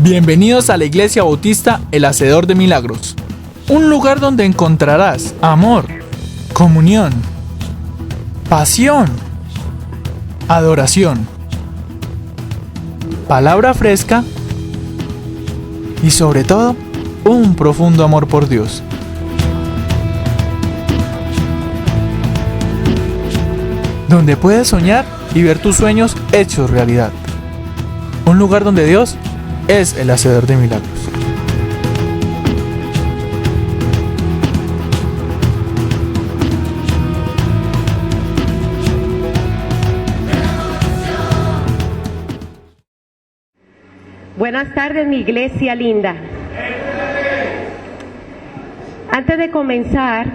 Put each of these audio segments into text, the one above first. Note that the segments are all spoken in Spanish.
Bienvenidos a la Iglesia Bautista El Hacedor de Milagros, un lugar donde encontrarás amor, comunión, pasión, adoración, palabra fresca y sobre todo, un profundo amor por Dios. Donde puedes soñar y ver tus sueños hechos realidad. Un lugar donde Dios es el hacedor de milagros. Buenas tardes, mi iglesia linda. Antes de comenzar,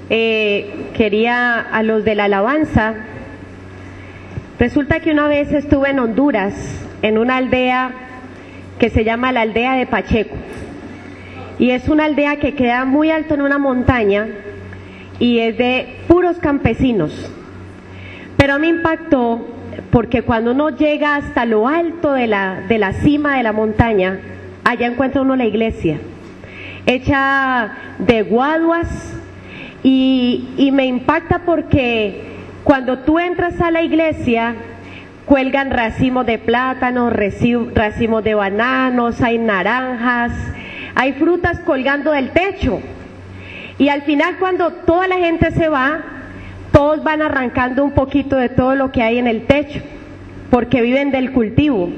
quería a los de la alabanza. Resulta que una vez estuve en Honduras, en una aldea que se llama la aldea de Pacheco, y es una aldea que queda muy alto en una montaña y es de puros campesinos. Pero me impactó porque cuando uno llega hasta lo alto de la cima de la montaña, allá encuentra uno la iglesia hecha de guaduas, y me impacta porque cuando tú entras a la iglesia cuelgan racimos de plátanos, racimos de bananos, hay naranjas, hay frutas colgando del techo. Y al final, cuando toda la gente se va, todos van arrancando un poquito de todo lo que hay en el techo, porque viven del cultivo.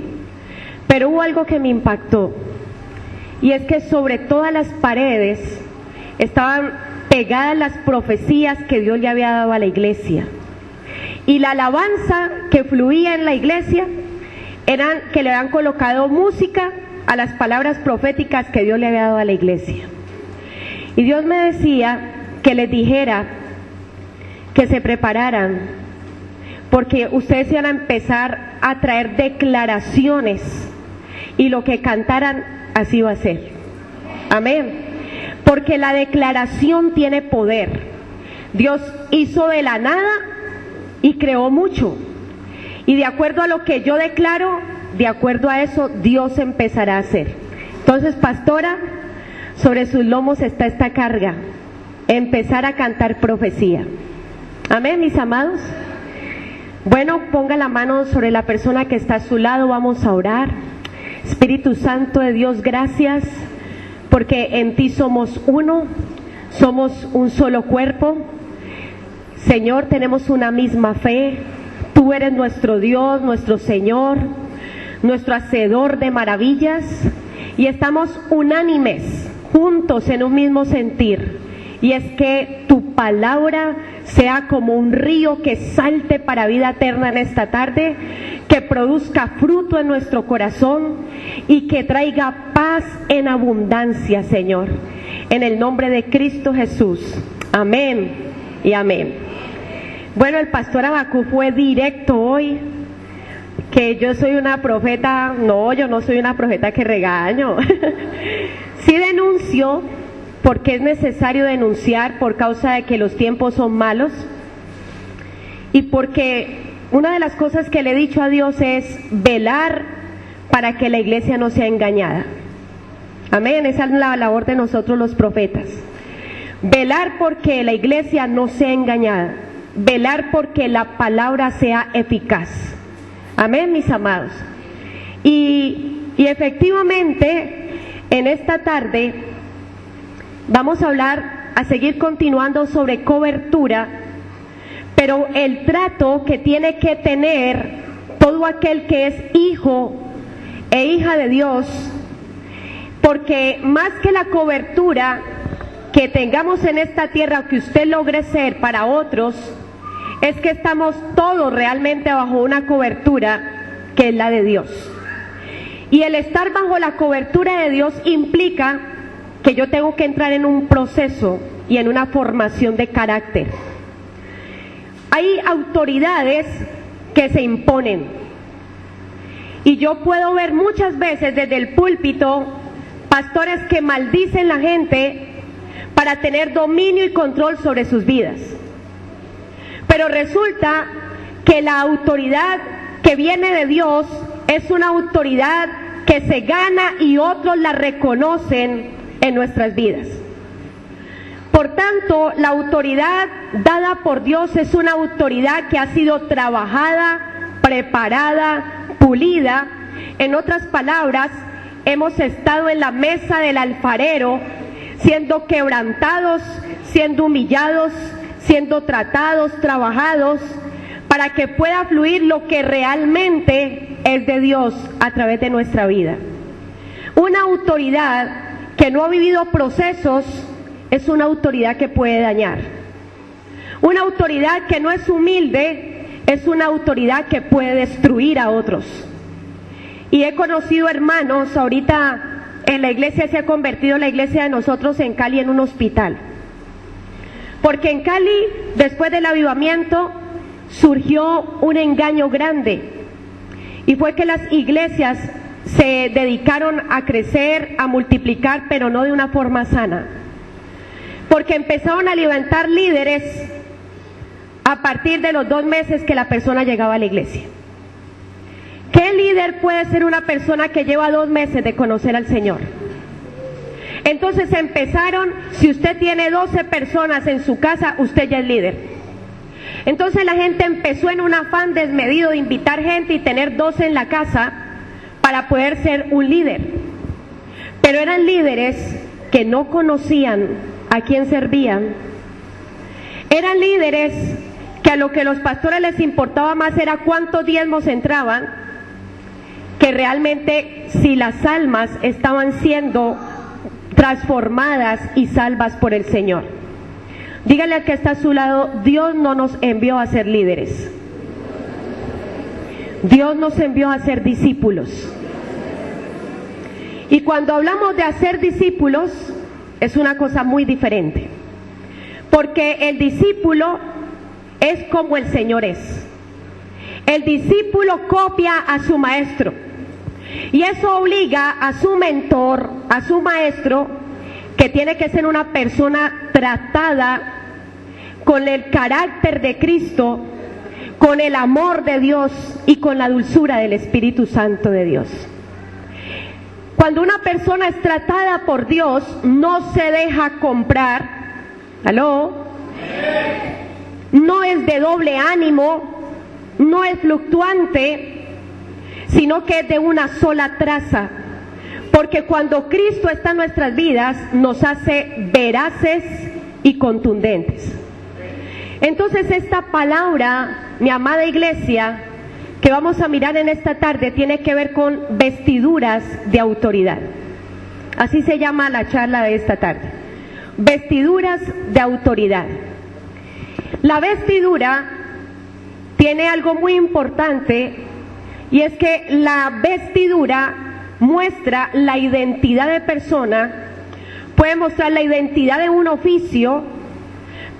Pero hubo algo que me impactó, y es que sobre todas las paredes estaban pegadas las profecías que Dios le había dado a la iglesia. Y la alabanza que fluía en la iglesia eran que le habían colocado música a las palabras proféticas que Dios le había dado a la iglesia. Y Dios me decía que les dijera que se prepararan, porque ustedes iban a empezar a traer declaraciones, y lo que cantaran así iba a ser. Amén. Porque la declaración tiene poder. Dios hizo de la nada y creó mucho, y de acuerdo a lo que yo declaro, de acuerdo a eso Dios empezará a hacer. Entonces, pastora, sobre sus lomos está esta carga: empezar a cantar profecía. Amén, mis amados. Bueno, ponga la mano sobre la persona que está a su lado, vamos a orar. Espíritu Santo de Dios, gracias, porque en ti somos uno, somos un solo cuerpo. Señor, tenemos una misma fe. Tú eres nuestro Dios, nuestro Señor, nuestro hacedor de maravillas, y estamos unánimes, juntos en un mismo sentir, y es que tu palabra sea como un río que salte para vida eterna en esta tarde, que produzca fruto en nuestro corazón y que traiga paz en abundancia, Señor, en el nombre de Cristo Jesús. Amén y amén. Bueno, el pastor Abacú fue directo hoy, que yo soy una profeta. No, yo no soy una profeta que regaño. Sí denuncio, porque es necesario denunciar por causa de que los tiempos son malos, y porque una de las cosas que le he dicho a Dios es velar para que la iglesia no sea engañada. Amén, esa es la labor de nosotros los profetas. Velar porque la iglesia no sea engañada, velar porque la palabra sea eficaz. Amén, mis amados. Y efectivamente, en esta tarde vamos a seguir continuando sobre cobertura, pero el trato que tiene que tener todo aquel que es hijo e hija de Dios, porque más que la cobertura que tengamos en esta tierra, que usted logre ser para otros, es que estamos todos realmente bajo una cobertura que es la de Dios. Y el estar bajo la cobertura de Dios implica que yo tengo que entrar en un proceso y en una formación de carácter. Hay autoridades que se imponen, y yo puedo ver muchas veces desde el púlpito pastores que maldicen la gente para tener dominio y control sobre sus vidas. Pero resulta que la autoridad que viene de Dios es una autoridad que se gana y otros la reconocen en nuestras vidas. Por tanto, la autoridad dada por Dios es una autoridad que ha sido trabajada, preparada, pulida. En otras palabras, hemos estado en la mesa del alfarero, siendo quebrantados, siendo humillados, siendo tratados, trabajados, para que pueda fluir lo que realmente es de Dios a través de nuestra vida. Una autoridad que no ha vivido procesos es una autoridad que puede dañar. Una autoridad que no es humilde es una autoridad que puede destruir a otros. Y he conocido hermanos, ahorita en la iglesia se ha convertido la iglesia de nosotros en Cali en un hospital. Porque en Cali, después del avivamiento, surgió un engaño grande. Y fue que las iglesias se dedicaron a crecer, a multiplicar, pero no de una forma sana. Porque empezaron a levantar líderes a partir de los 2 meses que la persona llegaba a la iglesia. ¿Qué líder puede ser una persona que lleva 2 meses de conocer al Señor? Entonces empezaron, si usted tiene 12 personas en su casa, usted ya es líder. Entonces la gente empezó en un afán desmedido de invitar gente y tener 12 en la casa para poder ser un líder. Pero eran líderes que no conocían a quién servían. Eran líderes que a lo que los pastores les importaba más era cuántos diezmos entraban, que realmente si las almas estaban siendo transformadas y salvas por el Señor. Dígale al que está a su lado, Dios no nos envió a ser líderes. Dios nos envió a ser discípulos. Y cuando hablamos de hacer discípulos, es una cosa muy diferente. Porque el discípulo es como el Señor es. El discípulo copia a su maestro. Y eso obliga a su mentor, a su maestro, que tiene que ser una persona tratada con el carácter de Cristo, con el amor de Dios y con la dulzura del Espíritu Santo de Dios. Cuando una persona es tratada por Dios, no se deja comprar. ¿Aló? No es de doble ánimo, no es fluctuante, sino que es de una sola traza. Porque cuando Cristo está en nuestras vidas, nos hace veraces y contundentes. Entonces esta palabra, mi amada iglesia, que vamos a mirar en esta tarde, tiene que ver con vestiduras de autoridad. Así se llama la charla de esta tarde. Vestiduras de autoridad. La vestidura tiene algo muy importante, y es que la vestidura muestra la identidad de persona, puede mostrar la identidad de un oficio,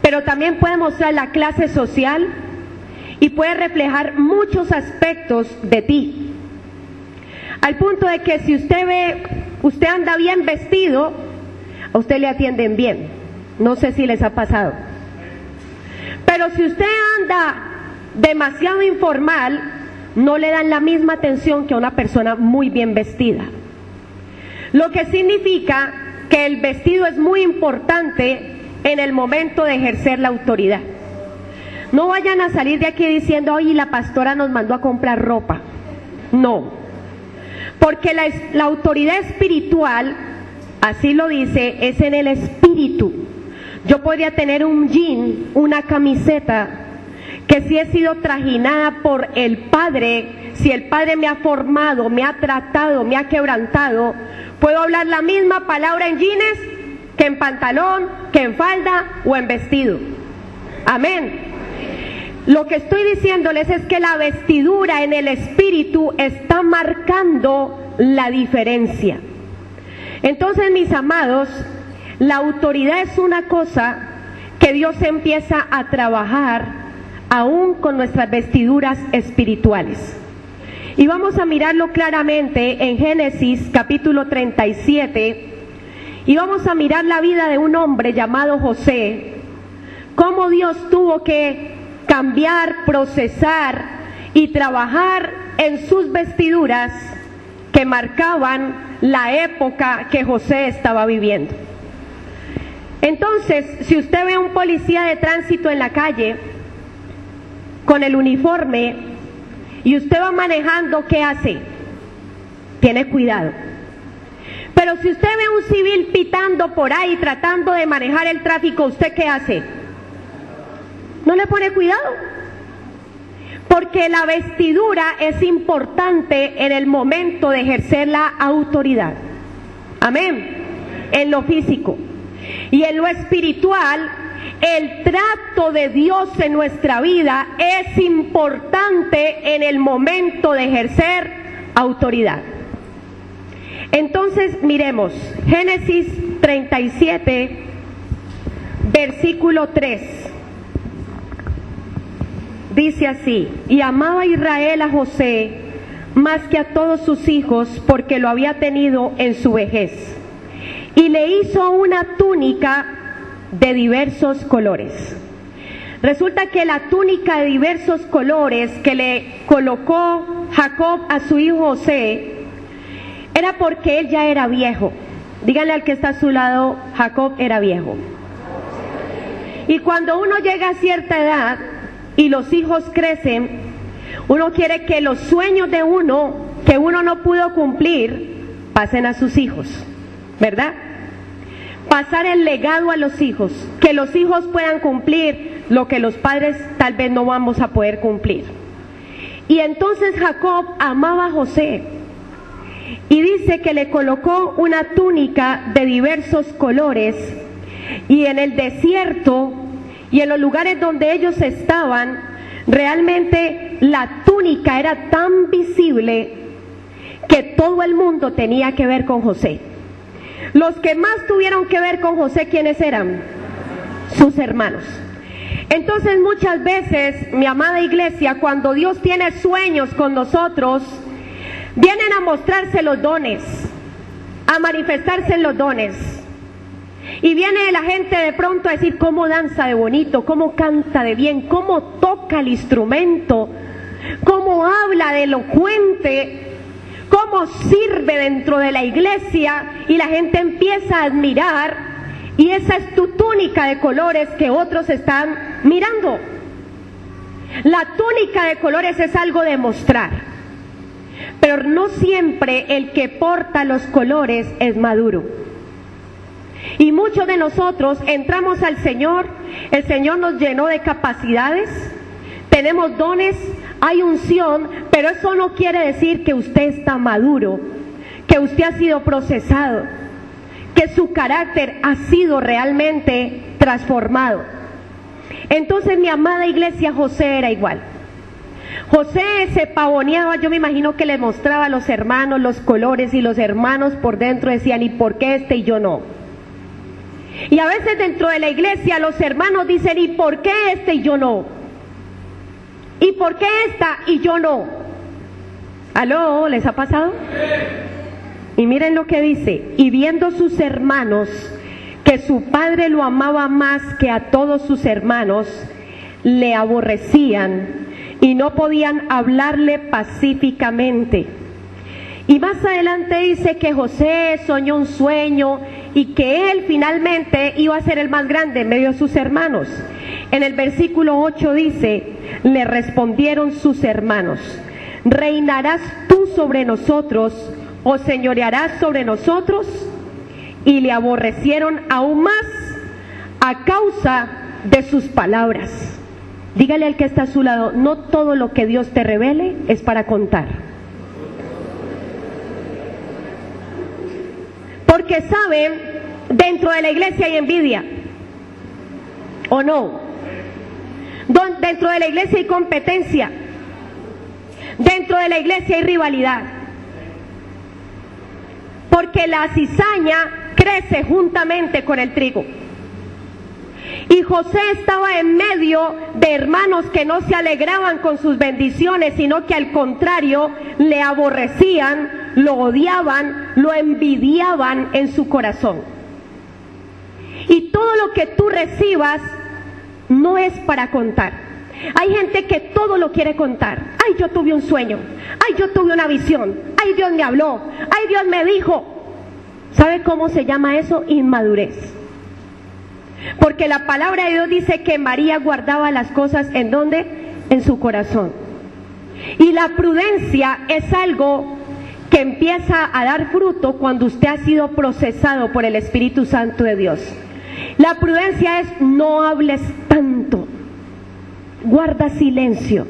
pero también puede mostrar la clase social y puede reflejar muchos aspectos de ti. Al punto de que si usted anda bien vestido, a usted le atienden bien. No sé si les ha pasado. Pero si usted anda demasiado informal, no le dan la misma atención que a una persona muy bien vestida. Lo que significa que el vestido es muy importante en el momento de ejercer la autoridad. No vayan a salir de aquí diciendo, oye, la pastora nos mandó a comprar ropa. No, porque la autoridad espiritual, así lo dice, es en el espíritu. Yo podría tener un jean, una camiseta, que si he sido trajinada por el Padre, si el Padre me ha formado, me ha tratado, me ha quebrantado, puedo hablar la misma palabra en jeans que en pantalón, que en falda o en vestido. Amén. Lo que estoy diciéndoles es que la vestidura en el espíritu está marcando la diferencia. Entonces, mis amados, la autoridad es una cosa que Dios empieza a trabajar aún con nuestras vestiduras espirituales. Y vamos a mirarlo claramente en Génesis capítulo 37, y vamos a mirar la vida de un hombre llamado José, cómo Dios tuvo que cambiar, procesar y trabajar en sus vestiduras que marcaban la época que José estaba viviendo. Entonces, si usted ve a un policía de tránsito en la calle con el uniforme y usted va manejando, ¿qué hace? Tiene cuidado. Pero si usted ve a un civil pitando por ahí tratando de manejar el tráfico, ¿usted qué hace? ¿No le pone cuidado? Porque la vestidura es importante en el momento de ejercer la autoridad. Amén. En lo físico. Y en lo espiritual, el trato de Dios en nuestra vida es importante en el momento de ejercer autoridad. Entonces, miremos, Génesis 37, versículo 3. Dice así: y amaba Israel a José más que a todos sus hijos, porque lo había tenido en su vejez. Y le hizo una túnica de diversos colores. Resulta que la túnica de diversos colores que le colocó Jacob a su hijo José era porque él ya era viejo. Díganle al que está a su lado: Jacob era viejo. Y cuando uno llega a cierta edad y los hijos crecen, uno quiere que los sueños de uno, que uno no pudo cumplir, pasen a sus hijos, ¿verdad? Pasar el legado a los hijos, que los hijos puedan cumplir lo que los padres tal vez no vamos a poder cumplir. Y entonces Jacob amaba a José y dice que le colocó una túnica de diversos colores, y en el desierto y en los lugares donde ellos estaban, realmente la túnica era tan visible que todo el mundo tenía que ver con José. Los que más tuvieron que ver con José, ¿quiénes eran? Sus hermanos. Entonces, muchas veces, mi amada iglesia, cuando Dios tiene sueños con nosotros, vienen a mostrarse los dones, a manifestarse en los dones. Y viene la gente de pronto a decir cómo danza de bonito, cómo canta de bien, cómo toca el instrumento, cómo habla de elocuente, cómo sirve dentro de la iglesia, y la gente empieza a admirar, y esa es tu túnica de colores que otros están mirando. La túnica de colores es algo de mostrar, pero no siempre el que porta los colores es maduro. Y muchos de nosotros entramos al Señor, el Señor nos llenó de capacidades, tenemos dones, hay unción, pero eso no quiere decir que usted está maduro, que usted ha sido procesado, que su carácter ha sido realmente transformado. Entonces, mi amada iglesia, José era igual. José se pavoneaba, yo me imagino que le mostraba a los hermanos los colores, y los hermanos por dentro decían: ¿y por qué este y yo no? Y a veces dentro de la iglesia los hermanos dicen: ¿y por qué este y yo no? ¿Y por qué esta y yo no? ¿Aló? ¿Les ha pasado? Y miren lo que dice: y viendo sus hermanos que su padre lo amaba más que a todos sus hermanos, le aborrecían y no podían hablarle pacíficamente. Y más adelante dice que José soñó un sueño y que él finalmente iba a ser el más grande en medio de sus hermanos. En el versículo 8 dice: le respondieron sus hermanos: ¿reinarás tú sobre nosotros o señorearás sobre nosotros? Y le aborrecieron aún más a causa de sus palabras. Dígale al que está a su lado: no todo lo que Dios te revele es para contar. Porque saben, dentro de la iglesia hay envidia, ¿o no? Dentro de la iglesia hay competencia, dentro de la iglesia hay rivalidad, porque la cizaña crece juntamente con el trigo. Y José estaba en medio de hermanos que no se alegraban con sus bendiciones, sino que al contrario le aborrecían, lo odiaban, lo envidiaban en su corazón. Y todo lo que tú recibas no es para contar. Hay gente que todo lo quiere contar. Ay, yo tuve un sueño. Ay, yo tuve una visión. ay, Dios me habló, ay, Dios me dijo. ¿Sabe cómo se llama eso? Inmadurez. Porque la palabra de Dios dice que María guardaba las cosas, ¿en dónde? En su corazón. Y la prudencia es algo que empieza a dar fruto cuando usted ha sido procesado por el Espíritu Santo de Dios. La prudencia es: no hables tanto, guarda silencio,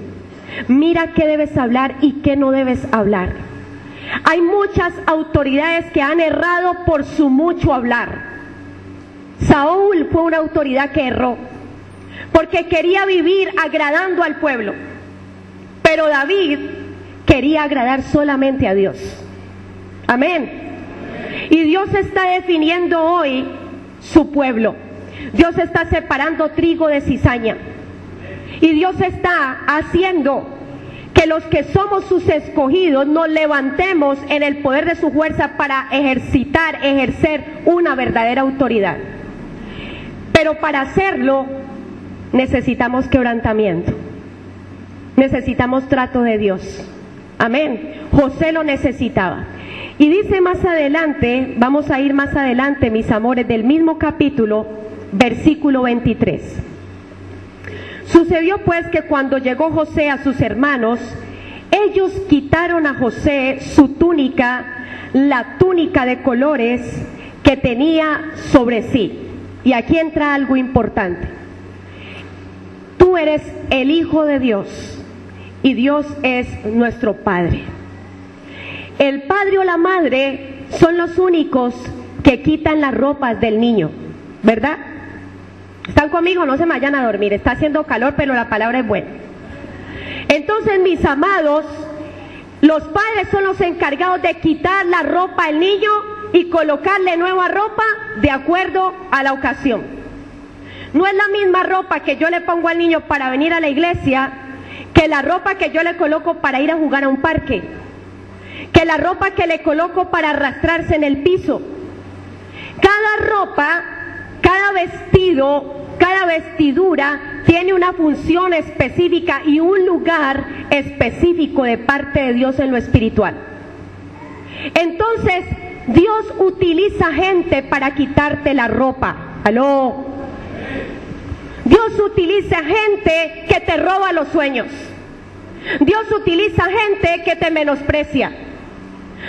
mira qué debes hablar y qué no debes hablar. Hay muchas autoridades que han errado por su mucho hablar. Saúl fue una autoridad que erró porque quería vivir agradando al pueblo, pero David quería agradar solamente a Dios. Amén. Y Dios está definiendo hoy su pueblo. Dios está separando trigo de cizaña. Y Dios está haciendo que los que somos sus escogidos nos levantemos en el poder de su fuerza para ejercer una verdadera autoridad. Pero para hacerlo necesitamos quebrantamiento. Necesitamos trato de Dios. Amén. José lo necesitaba. Y dice más adelante, vamos a ir más adelante, mis amores, del mismo capítulo, versículo 23. Sucedió pues que cuando llegó José a sus hermanos, ellos quitaron a José su túnica, la túnica de colores que tenía sobre sí. Y aquí entra algo importante. Tú eres el Hijo de Dios y Dios es nuestro Padre. El padre o la madre son los únicos que quitan las ropas del niño, ¿verdad? ¿Están conmigo? No se me vayan a dormir, está haciendo calor, pero la palabra es buena. Entonces, mis amados, los padres son los encargados de quitar la ropa al niño y colocarle nueva ropa de acuerdo a la ocasión. No es la misma ropa que yo le pongo al niño para venir a la iglesia que la ropa que yo le coloco para ir a jugar a un parque, que la ropa que le coloco para arrastrarse en el piso. Cada ropa, cada vestido, cada vestidura tiene una función específica y un lugar específico de parte de Dios en lo espiritual. Entonces, Dios utiliza gente para quitarte la ropa. ¿Aló? Dios utiliza gente que te roba los sueños. Dios utiliza gente que te menosprecia.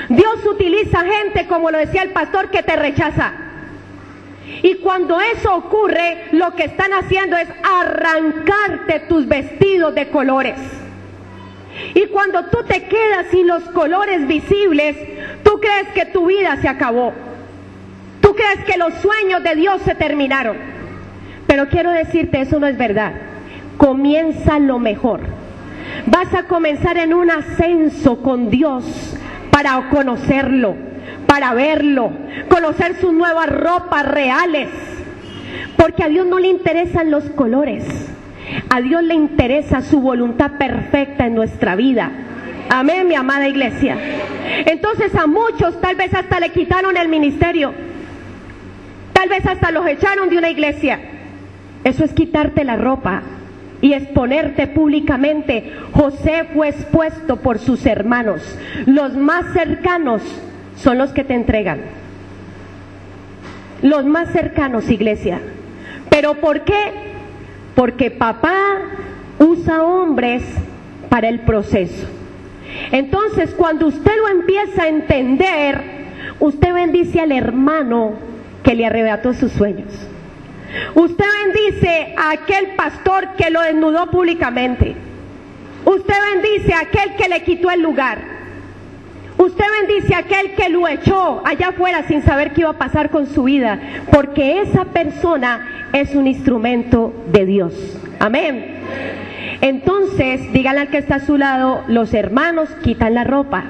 Dios utiliza gente, como lo decía el pastor, que te rechaza. Y cuando eso ocurre, lo que están haciendo es arrancarte tus vestidos de colores. Y cuando tú te quedas sin los colores visibles, tú crees que tu vida se acabó. Tú crees que los sueños de Dios se terminaron. Pero quiero decirte, eso no es verdad. Comienza lo mejor. Vas a comenzar en un ascenso con Dios para conocerlo, para verlo, conocer sus nuevas ropas reales. Porque a Dios no le interesan los colores. A Dios le interesa su voluntad perfecta en nuestra vida. Amén, mi amada iglesia. Entonces a muchos tal vez hasta le quitaron el ministerio. Tal vez hasta los echaron de una iglesia. Eso es quitarte la ropa y exponerte públicamente. José fue expuesto por sus hermanos. Los más cercanos son los que te entregan. Los más cercanos, iglesia. ¿Pero por qué? Porque papá usa hombres para el proceso. Entonces, cuando usted lo empieza a entender, usted bendice al hermano que le arrebató sus sueños. Usted bendice a aquel pastor que lo desnudó públicamente. Usted bendice a aquel que le quitó el lugar. Usted bendice a aquel que lo echó allá afuera sin saber qué iba a pasar con su vida, porque esa persona es un instrumento de Dios. Amén. Entonces, díganle al que está a su lado, los hermanos quitan la ropa.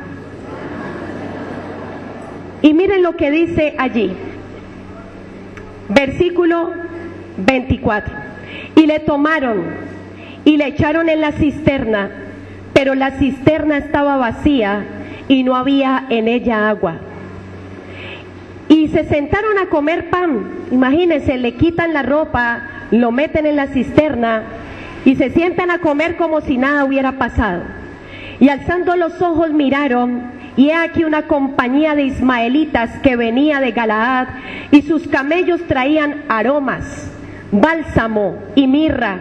Y miren lo que dice allí. Versículo 24. Y le tomaron y le echaron en la cisterna, pero la cisterna estaba vacía y no había en ella agua. Y se sentaron a comer pan. Imagínense, le quitan la ropa, lo meten en la cisterna y se sientan a comer como si nada hubiera pasado. Y alzando los ojos miraron, y he aquí una compañía de ismaelitas que venía de Galaad, y sus camellos traían aromas, bálsamo y mirra,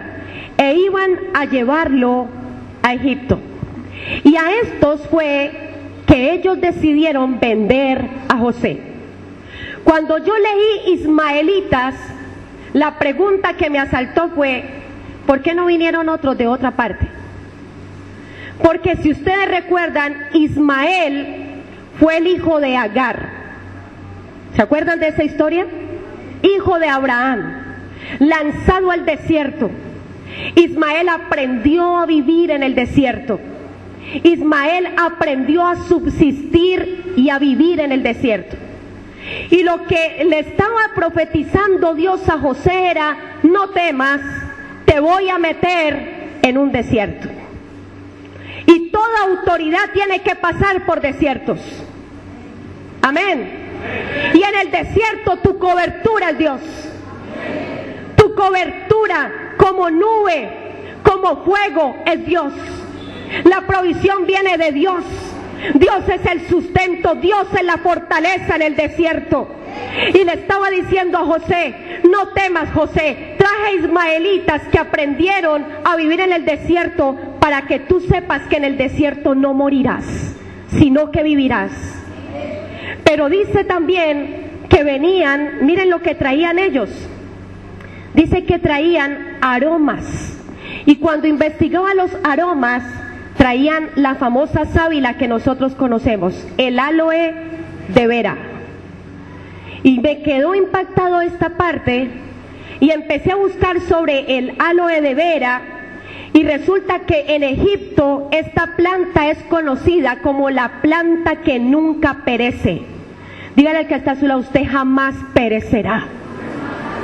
e iban a llevarlo a Egipto. Y a estos fue que ellos decidieron vender a José. Cuando yo leí ismaelitas, la pregunta que me asaltó fue, ¿por qué no vinieron otros de otra parte? Porque si ustedes recuerdan, Ismael fue el hijo de Agar. ¿Se acuerdan de esa historia? Hijo de Abraham, lanzado al desierto. Ismael aprendió a vivir en el desierto. Ismael aprendió a subsistir y a vivir en el desierto. Y lo que le estaba profetizando Dios a José era, no temas, te voy a meter en un desierto. Y toda autoridad tiene que pasar por desiertos. Amén. Y en el desierto tu cobertura es Dios. Tu cobertura como nube, como fuego es Dios. La provisión viene de Dios. Dios es el sustento, Dios es la fortaleza en el desierto. Y le estaba diciendo a José, no temas José, traje ismaelitas que aprendieron a vivir en el desierto para que tú sepas que en el desierto no morirás, sino que vivirás. Pero dice también que venían, miren lo que traían ellos, dice que traían aromas. Y cuando investigaba los aromas, traían la famosa sábila que nosotros conocemos, el aloe de vera. Y me quedó impactado esta parte y empecé a buscar sobre el aloe de vera, y resulta que en Egipto esta planta es conocida como la planta que nunca perece. Dígale al que está a su lado, usted jamás perecerá,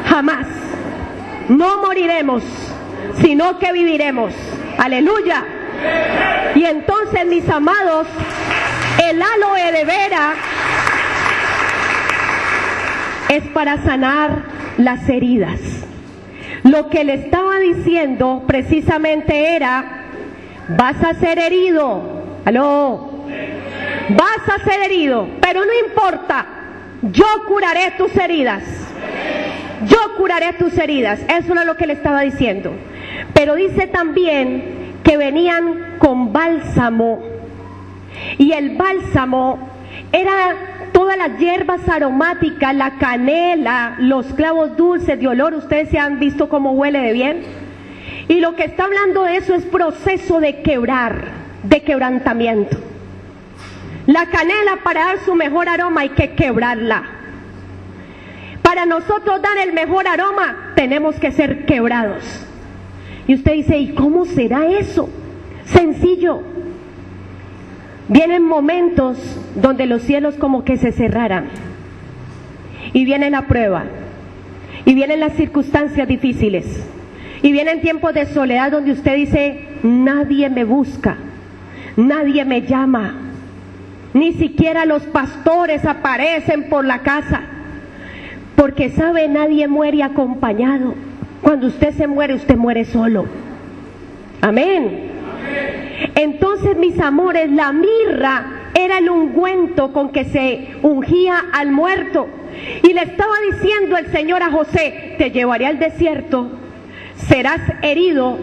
jamás. No moriremos, sino que viviremos. Aleluya. Y entonces, mis amados, el aloe de vera es para sanar las heridas. Lo que le estaba diciendo precisamente era, vas a ser herido, aló, vas a ser herido, pero no importa, yo curaré tus heridas, yo curaré tus heridas. Eso era lo que le estaba diciendo. Pero dice también que venían con bálsamo, y el bálsamo era todas las hierbas aromáticas, la canela, los clavos dulces de olor. Ustedes se han visto cómo huele de bien. Y lo que está hablando de eso es proceso de quebrar, de quebrantamiento. La canela, para dar su mejor aroma hay que quebrarla. Para nosotros dar el mejor aroma tenemos que ser quebrados. Y usted dice, ¿y cómo será eso? Sencillo. Vienen momentos donde los cielos como que se cerraran. Y viene la prueba. Y vienen las circunstancias difíciles. Y vienen tiempos de soledad donde usted dice, nadie me busca, nadie me llama. Ni siquiera los pastores aparecen por la casa. Porque sabe, nadie muere acompañado. Cuando usted se muere, usted muere solo. Amén. Entonces, mis amores, la mirra era el ungüento con que se ungía al muerto. Y le estaba diciendo el Señor a José, te llevaré al desierto, serás herido,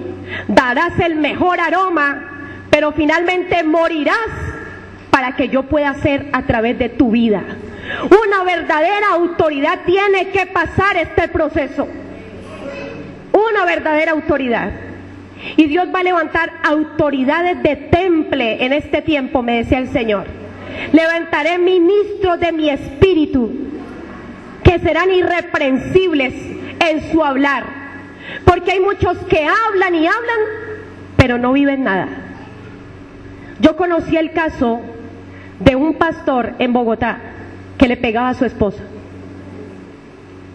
darás el mejor aroma, pero finalmente morirás para que yo pueda hacer a través de tu vida. Una verdadera autoridad tiene que pasar este proceso. Una verdadera autoridad. Y Dios va a levantar autoridades de temple en este tiempo, me decía el Señor. Levantaré ministros de mi espíritu que serán irreprensibles en su hablar. Porque hay muchos que hablan y hablan, pero no viven nada. Yo conocí el caso de un pastor en Bogotá que le pegaba a su esposa.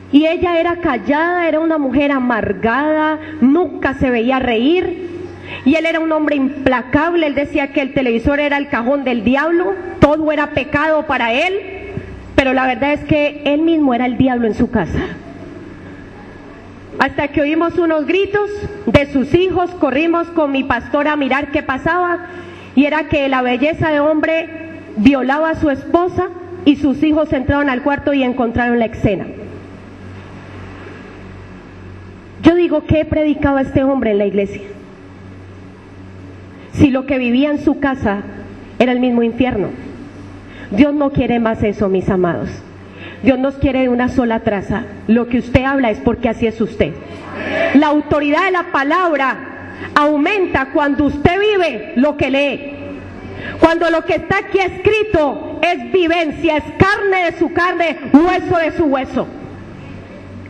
Y ella era callada, era una mujer amargada, nunca se veía reír. Y él era un hombre implacable, él decía que el televisor era el cajón del diablo, todo era pecado para él, pero la verdad es que él mismo era el diablo en su casa. Hasta que oímos unos gritos de sus hijos, corrimos con mi pastor a mirar qué pasaba, y era que la belleza de hombre violaba a su esposa y sus hijos entraron al cuarto y encontraron la escena. Yo digo, ¿qué predicaba este hombre en la iglesia? Si lo que vivía en su casa era el mismo infierno. Dios no quiere más eso, mis amados. Dios nos quiere de una sola traza. Lo que usted habla es porque así es usted. La autoridad de la palabra aumenta cuando usted vive lo que lee. Cuando lo que está aquí escrito es vivencia, es carne de su carne, hueso de su hueso.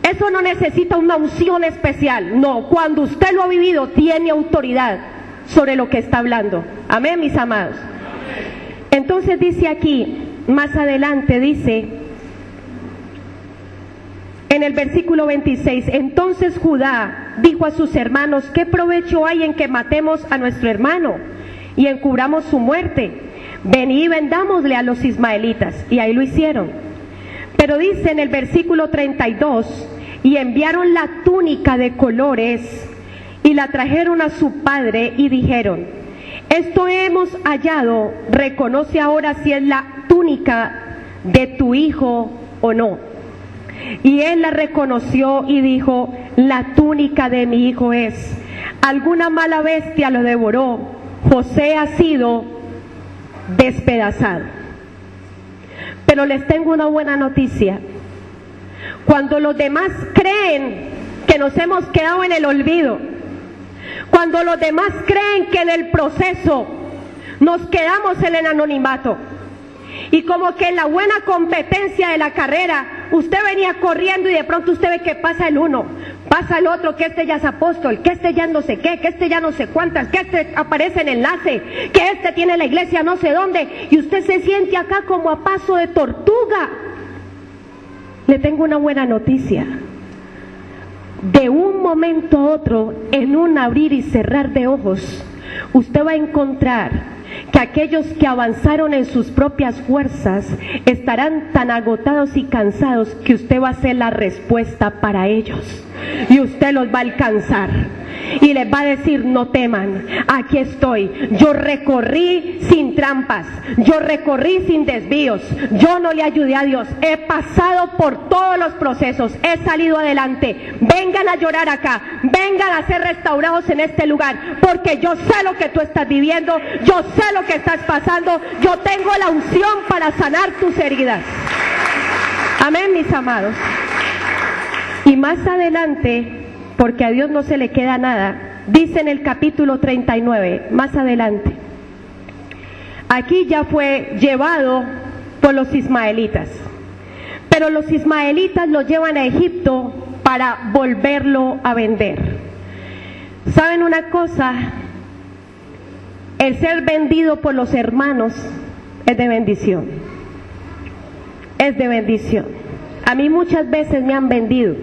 Eso no necesita una unción especial. No, cuando usted lo ha vivido, tiene autoridad sobre lo que está hablando. Amén, mis amados. Entonces dice aquí, más adelante dice, en el versículo 26, entonces Judá dijo a sus hermanos, ¿qué provecho hay en que matemos a nuestro hermano y encubramos su muerte? Venid y vendámosle a los ismaelitas. Y ahí lo hicieron. Pero dice en el versículo 32, y enviaron la túnica de colores y la trajeron a su padre y dijeron, esto hemos hallado, reconoce ahora si es la túnica de tu hijo o no. Y él la reconoció y dijo, la túnica de mi hijo es. Alguna mala bestia lo devoró, José ha sido despedazado. Pero les tengo una buena noticia. Cuando los demás creen que nos hemos quedado en el olvido, cuando los demás creen que en el proceso nos quedamos en el anonimato, y como que en la buena competencia de la carrera, usted venía corriendo y de pronto usted ve que pasa el uno, pasa el otro, que este ya es apóstol, que este ya no sé qué, que este ya no sé cuántas, que este aparece en enlace, que este tiene la iglesia no sé dónde, y usted se siente acá como a paso de tortuga. Le tengo una buena noticia. De un momento a otro, en un abrir y cerrar de ojos, usted va a encontrar que aquellos que avanzaron en sus propias fuerzas estarán tan agotados y cansados que usted va a ser la respuesta para ellos y usted los va a alcanzar y les va a decir, no teman, aquí estoy, yo recorrí sin trampas, yo recorrí sin desvíos, yo no le ayudé a Dios, he pasado por todos los procesos, he salido adelante, vengan a llorar acá, vengan a ser restaurados en este lugar, porque yo sé lo que tú estás viviendo, yo sé lo que estás pasando, yo tengo la unción para sanar tus heridas. Amén, mis amados. Y más adelante, porque a Dios no se le queda nada, dice en el capítulo 39, más adelante, aquí ya fue llevado por los ismaelitas, pero los ismaelitas lo llevan a Egipto para volverlo a vender. ¿Saben una cosa? El ser vendido por los hermanos es de bendición, es de bendición. A mí muchas veces me han vendido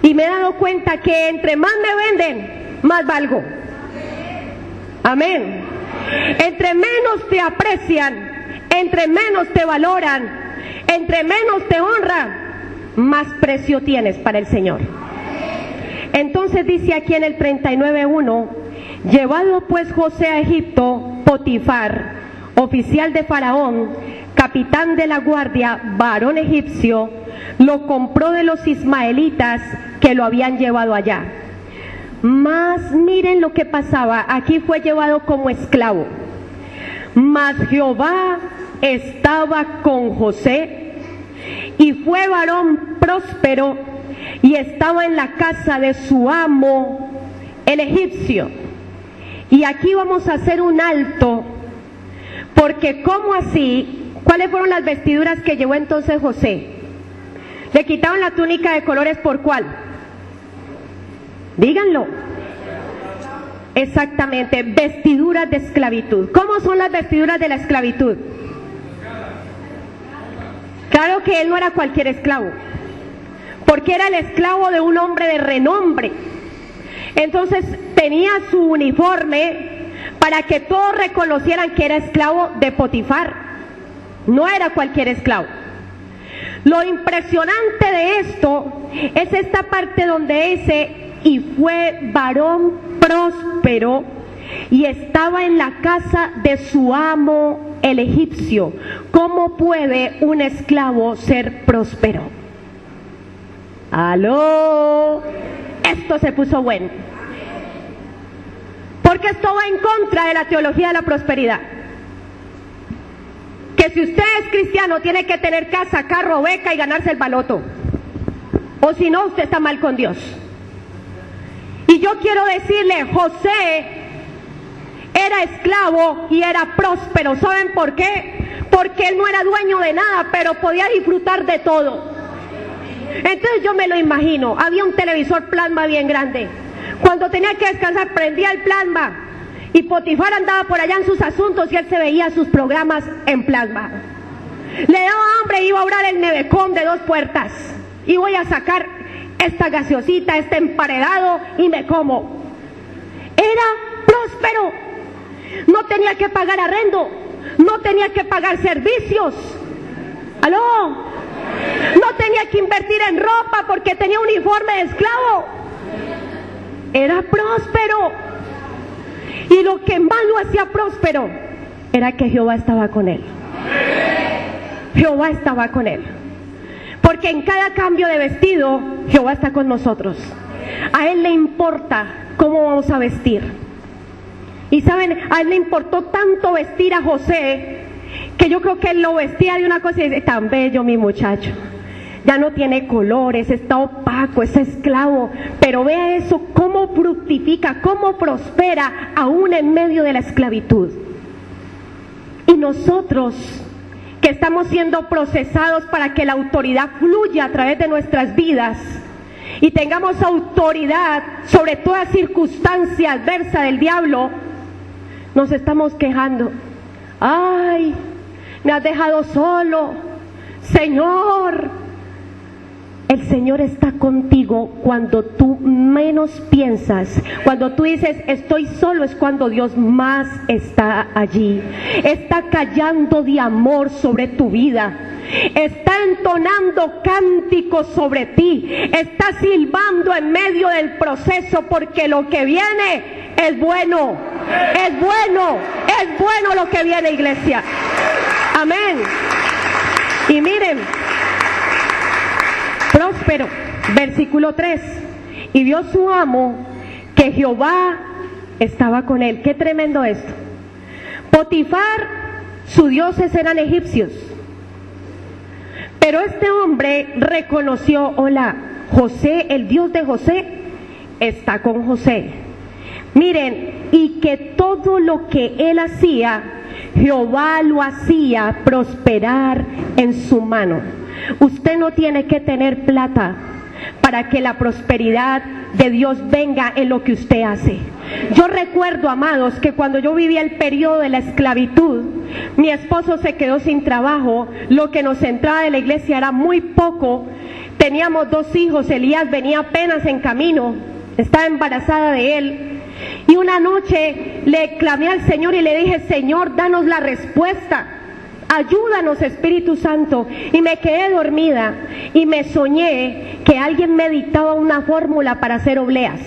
y me he dado cuenta que entre más me venden, más valgo. Amén. Entre menos te aprecian, entre menos te valoran, entre menos te honran, más precio tienes para el Señor. Entonces dice aquí en el 39:1, llevado pues José a Egipto, Potifar, oficial de Faraón, capitán de la guardia, varón egipcio, lo compró de los ismaelitas que lo habían llevado allá. Mas miren lo que pasaba, aquí fue llevado como esclavo. Mas Jehová estaba con José y fue varón próspero y estaba en la casa de su amo, el egipcio. Y aquí vamos a hacer un alto, porque ¿cómo así? ¿Cuáles fueron las vestiduras que llevó entonces José? Le quitaron la túnica de colores, ¿por cuál? Díganlo. Exactamente, vestiduras de esclavitud. ¿Cómo son las vestiduras de la esclavitud? Claro que él no era cualquier esclavo, porque era el esclavo de un hombre de renombre. Entonces tenía su uniforme para que todos reconocieran que era esclavo de Potifar. No era cualquier esclavo. Lo impresionante de esto es esta parte donde dice, y fue varón próspero y estaba en la casa de su amo el egipcio. ¿Cómo puede un esclavo ser próspero? ¡Aló! Esto se puso bueno. Porque esto va en contra de la teología de la prosperidad. Que si usted es cristiano tiene que tener casa, carro, beca y ganarse el baloto. O si no, usted está mal con Dios. Y yo quiero decirle, José era esclavo y era próspero. ¿Saben por qué? Porque él no era dueño de nada, pero podía disfrutar de todo. Entonces yo me lo imagino, había un televisor plasma bien grande. Cuando tenía que descansar prendía el plasma y Potifar andaba por allá en sus asuntos y él se veía sus programas en plasma. Le daba hambre y iba a obrar el nevecón de 2 puertas y voy a sacar esta gaseosita, este emparedado y me como. Era próspero, no tenía que pagar arrendo, no tenía que pagar servicios. ¿Aló? No tenía que invertir en ropa porque tenía uniforme de esclavo. Era próspero. Y lo que más lo hacía próspero era que Jehová estaba con él. Jehová estaba con él. Porque en cada cambio de vestido, Jehová está con nosotros. A él le importa cómo vamos a vestir. Y saben, a él le importó tanto vestir a José, que yo creo que él lo vestía de una cosa y dice, tan bello mi muchacho. Ya no tiene colores, está opaco, es esclavo. Pero vea eso, cómo fructifica, cómo prospera aún en medio de la esclavitud. Y nosotros, que estamos siendo procesados para que la autoridad fluya a través de nuestras vidas y tengamos autoridad sobre toda circunstancia adversa del diablo, nos estamos quejando. Ay, me has dejado solo, Señor. El Señor está contigo cuando tú menos piensas. Cuando tú dices estoy solo, es cuando Dios más está allí. Está callando de amor sobre tu vida. Está entonando cánticos sobre ti. Está silbando en medio del proceso, porque lo que viene es bueno. Es bueno. Es bueno lo que viene, iglesia. Amén. Y miren, próspero, versículo 3, y vio su amo que Jehová estaba con él. Qué tremendo esto. Potifar, sus dioses eran egipcios, pero este hombre reconoció, hola, José, el Dios de José, está con José. Miren, y que todo lo que él hacía, Jehová lo hacía prosperar en su mano. Usted no tiene que tener plata para que la prosperidad de Dios venga en lo que usted hace. Yo recuerdo, amados, que cuando yo vivía el periodo de la esclavitud, mi esposo se quedó sin trabajo, lo que nos entraba de la iglesia era muy poco, teníamos 2 hijos, Elías venía apenas en camino, estaba embarazada de él, y una noche le clamé al Señor y le dije, Señor, danos la respuesta. Ayúdanos, Espíritu Santo. Y me quedé dormida y me soñé que alguien me dictaba una fórmula para hacer obleas.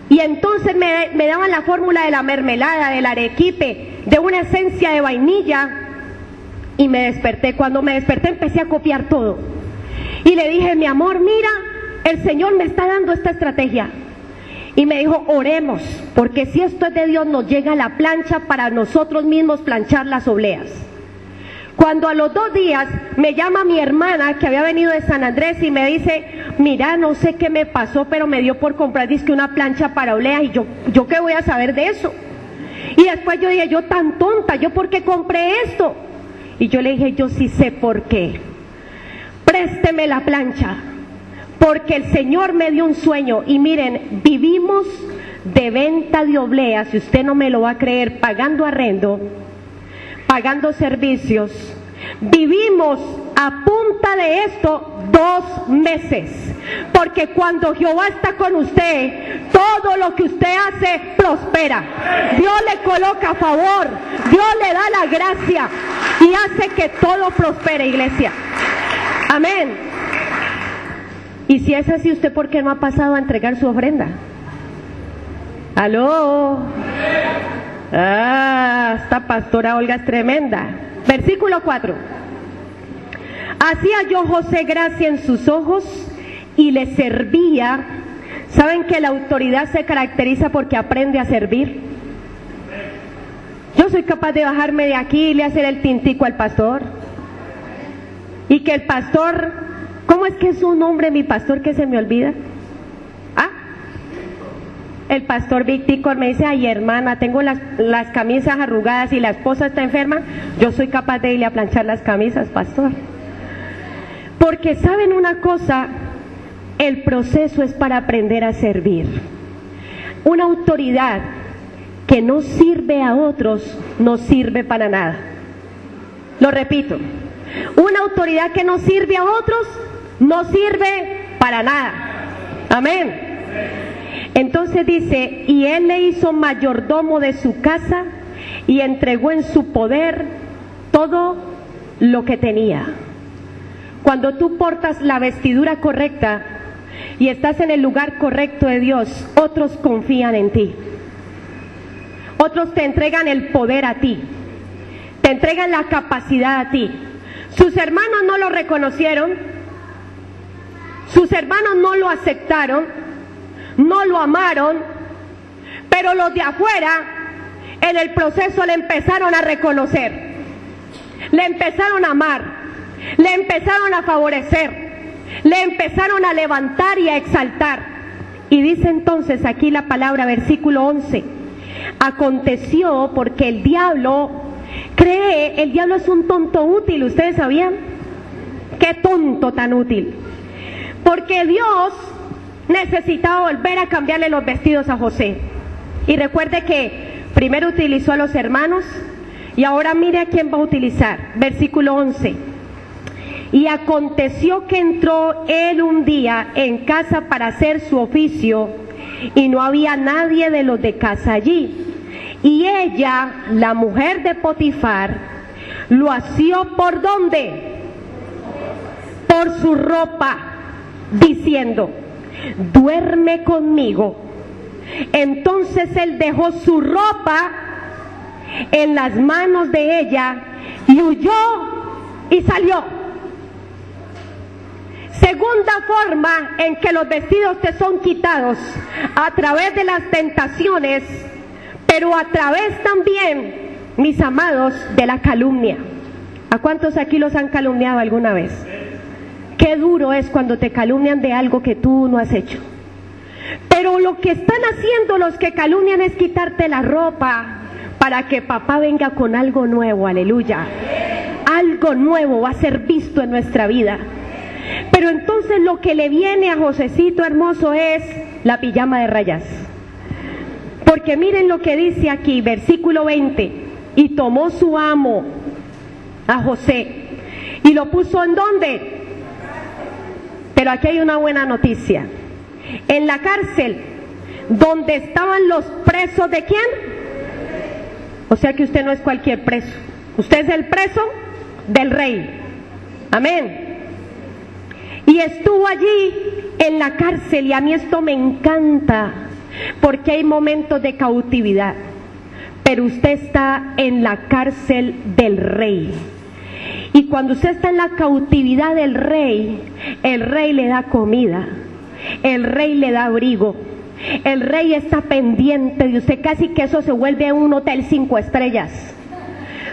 Y entonces me daban la fórmula de la mermelada, del arequipe, de una esencia de vainilla. Y me desperté. Cuando me desperté empecé a copiar todo. Y le dije, mi amor, mira, el Señor me está dando esta estrategia. Y me dijo, oremos, porque si esto es de Dios, nos llega la plancha para nosotros mismos planchar las obleas. Cuando a los 2 días me llama mi hermana, que había venido de San Andrés, y me dice, mira, no sé qué me pasó, pero me dio por comprar dizque una plancha para obleas, y yo qué voy a saber de eso. Y después yo dije, yo tan tonta, ¿yo por qué compré esto? Y yo le dije, yo sí sé por qué. Présteme la plancha. Porque el Señor me dio un sueño. Y miren, vivimos de venta de obleas, si usted no me lo va a creer, pagando arrendo, pagando servicios. Vivimos a punta de esto 2 meses. Porque cuando Jehová está con usted, todo lo que usted hace prospera. Dios le coloca a favor, Dios le da la gracia y hace que todo prospere, iglesia. Amén. Y si es así, ¿usted por qué no ha pasado a entregar su ofrenda? ¿Aló? Esta pastora Olga es tremenda. Versículo 4. Hacía yo José gracia en sus ojos y le servía. ¿Saben que la autoridad se caracteriza porque aprende a servir? Yo soy capaz de bajarme de aquí y le hacer el tintico al pastor. Y que el pastor, ¿cómo es que es su nombre, mi pastor, que se me olvida? El pastor Víctor me dice, ay hermana, tengo las camisas arrugadas y la esposa está enferma. Yo soy capaz de irle a planchar las camisas, pastor. Porque saben una cosa, el proceso es para aprender a servir. Una autoridad que no sirve a otros, no sirve para nada. Lo repito, una autoridad que no sirve a otros, no sirve para nada. Amén. Entonces dice, y él le hizo mayordomo de su casa y entregó en su poder todo lo que tenía. Cuando tú portas la vestidura correcta y estás en el lugar correcto de Dios, otros confían en ti. Otros te entregan el poder a ti, te entregan la capacidad a ti. Sus hermanos no lo reconocieron, sus hermanos no lo aceptaron, no lo amaron, pero los de afuera en el proceso le empezaron a reconocer, le empezaron a amar, le empezaron a favorecer, le empezaron a levantar y a exaltar. Y dice entonces aquí la palabra, versículo 11, aconteció porque el diablo es un tonto útil. ¿Ustedes sabían? Qué tonto tan útil. Porque Dios necesitaba volver a cambiarle los vestidos a José. Y recuerde que primero utilizó a los hermanos y ahora mire a quién va a utilizar. Versículo 11. Y aconteció que entró él un día en casa para hacer su oficio y no había nadie de los de casa allí. Y ella, la mujer de Potifar, lo asió ¿por dónde? Por su ropa, diciendo, duerme conmigo. Entonces él dejó su ropa en las manos de ella y huyó y salió. Segunda forma en que los vestidos te son quitados, a través de las tentaciones, pero a través también, mis amados, de la calumnia. ¿A cuántos aquí los han calumniado alguna vez? Qué duro es cuando te calumnian de algo que tú no has hecho. Pero lo que están haciendo los que calumnian es quitarte la ropa para que papá venga con algo nuevo, aleluya. Algo nuevo va a ser visto en nuestra vida. Pero entonces lo que le viene a Josecito hermoso es la pijama de rayas. Porque miren lo que dice aquí, versículo 20. Y tomó su amo a José y lo puso ¿en dónde? Pero aquí hay una buena noticia. En la cárcel, donde estaban los presos ¿de quién? O sea que usted no es cualquier preso. Usted es el preso del rey. Amén. Y estuvo allí en la cárcel, y a mí esto me encanta, porque hay momentos de cautividad, pero usted está en la cárcel del rey. Y cuando usted está en la cautividad del rey, el rey le da comida, el rey le da abrigo, el rey está pendiente de usted, casi que eso se vuelve un hotel 5 estrellas.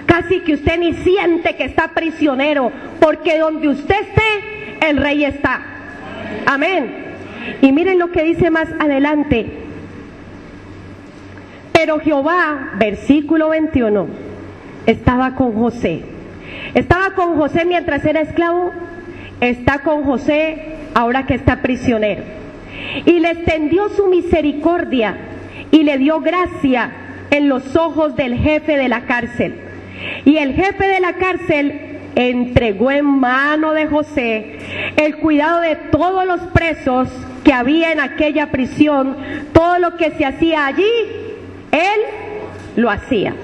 Casi que usted ni siente que está prisionero, porque donde usted esté, el rey está. Amén. Y miren lo que dice más adelante. Pero Jehová, versículo 21, estaba con José. Estaba con José mientras era esclavo, está con José ahora que está prisionero. Y le extendió su misericordia y le dio gracia en los ojos del jefe de la cárcel. Y el jefe de la cárcel entregó en mano de José el cuidado de todos los presos que había en aquella prisión. Todo lo que se hacía allí, él lo hacía.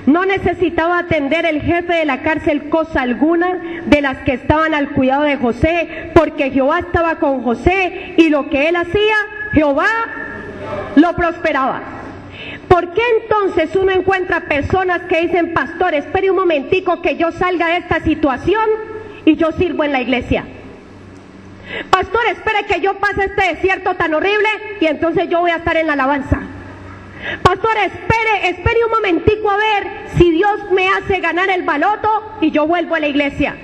No necesitaba atender el jefe de la cárcel cosa alguna de las que estaban al cuidado de José, porque Jehová estaba con José y lo que él hacía, Jehová lo prosperaba. ¿Por qué entonces uno encuentra personas que dicen, pastor, espere un momentico que yo salga de esta situación y yo sirvo en la iglesia? Pastor, espere que yo pase este desierto tan horrible y entonces yo voy a estar en la alabanza. Pastor, espere un momentico a ver si Dios me hace ganar el baloto y yo vuelvo a la iglesia.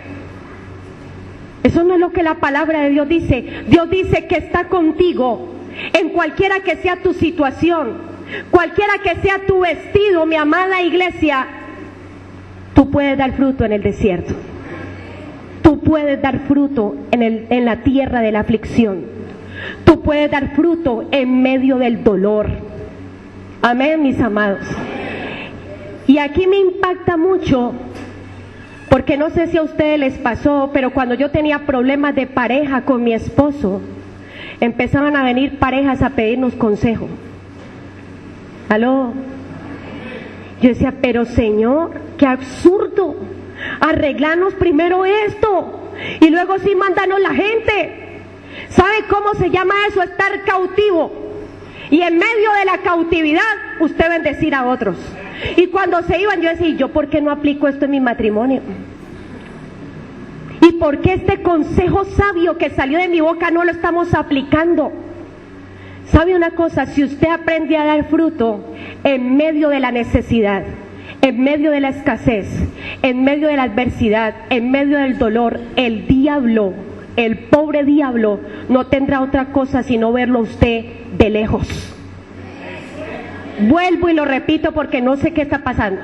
Eso no es lo que la palabra de Dios dice. Dios dice que está contigo en cualquiera que sea tu situación, cualquiera que sea tu vestido, mi amada iglesia. Tú puedes dar fruto en el desierto. Tú puedes dar fruto en la tierra de la aflicción. Tú puedes dar fruto en medio del dolor. Amén, mis amados. Y aquí me impacta mucho, porque no sé si a ustedes les pasó, pero cuando yo tenía problemas de pareja con mi esposo, empezaban a venir parejas a pedirnos consejo. ¿Aló? Yo decía, pero Señor, qué absurdo. Arreglarnos primero esto y luego sí mándanos la gente. ¿Sabe cómo se llama eso? Estar cautivo. Y en medio de la cautividad, usted bendecir a otros. Y cuando se iban, yo decía, ¿yo por qué no aplico esto en mi matrimonio? ¿Y por qué este consejo sabio que salió de mi boca no lo estamos aplicando? ¿Sabe una cosa? Si usted aprende a dar fruto en medio de la necesidad, en medio de la escasez, en medio de la adversidad, en medio del dolor, el diablo, el pobre diablo, no tendrá otra cosa sino verlo a usted de lejos. Vuelvo y lo repito porque no sé qué está pasando.